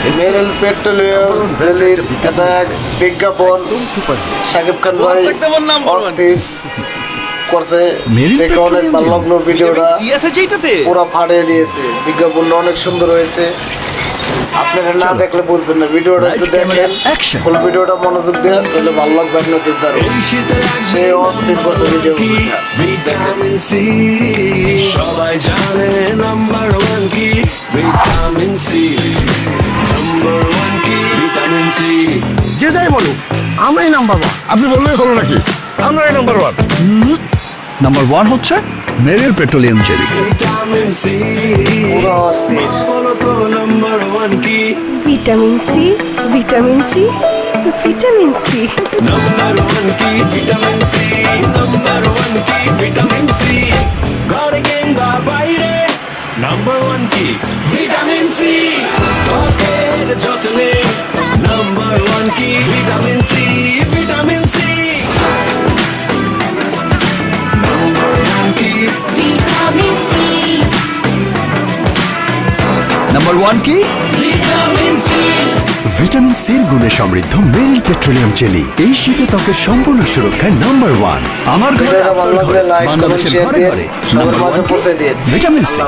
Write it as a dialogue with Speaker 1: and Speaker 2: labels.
Speaker 1: মেরিল petroleum জেলির এটা এক বিজ্ঞাপন শাকিব খান ভাই অস্থির করছে, দেখে অনেক ভালো লাগলো ভিডিওটা, পুরো ফাটিয়ে দিয়েছে। বিজ্ঞাপনটা অনেক সুন্দর হয়েছে, আপনারা না দেখলে বুঝবেন না। ভিডিওটা একটু দেখেন, ফুল ভিডিওটা মনোযোগ দিয়ে, তাহলে ভালো লাগবে আপনাদের দ্বারা। সে অস্থির করছে ভিডিও।
Speaker 2: ভিটামিন সি সবাই জানে নাম্বার ওয়ান কি ভিটামিন সি, নাম্বার ওয়ান কি ভিটামিন সি।
Speaker 3: যে যাই বলুক আমরাই নাম্বার ওয়ান।
Speaker 4: আপনি বললেই হলো নাকি? আমরাই নাম্বার ওয়ান।
Speaker 3: নাম্বার ওয়ান হচ্ছে Meril petroleum jelly.
Speaker 2: Vitamin C
Speaker 1: পুরো অস্থির।
Speaker 2: বলো তো নাম্বার ওয়ান কি?
Speaker 5: Vitamin C, vitamin C, vitamin C.
Speaker 2: Number one কি ভিটামিন সি, নাম্বার ওয়ান কি ভিটামিন সি। ঘরে কিংবা বাইরে নাম্বার ওয়ান কি ভিটামিন সি। ত্বকের যত্নে নাম্বার ওয়ান কি vitamin C, vitamin C. Number one কি
Speaker 5: ভিটামিন সি,
Speaker 3: নাম্বার ওয়ান কি?
Speaker 2: Vitamin C.
Speaker 6: ভিটামিন সির গুণে সমৃদ্ধ মেরিল পেট্রোলিয়াম জেলি এই শীতে ত্বকের সম্পূর্ণ সুরক্ষায় নাম্বার ওয়ান।
Speaker 3: আমার ঘরে,
Speaker 1: ভিডিওটা ভালো
Speaker 3: আপনার ঘরে,
Speaker 1: লাগলে লাইক, কমেন্ট,
Speaker 3: বাংলাদেশের
Speaker 1: শেয়ার
Speaker 3: ঘরে
Speaker 1: দিয়ে
Speaker 3: ঘরে
Speaker 1: সবার
Speaker 3: নাম্বার
Speaker 1: মাঝে
Speaker 3: ওয়ান কি?
Speaker 1: পৌঁছে দিন।
Speaker 3: Vitamin C.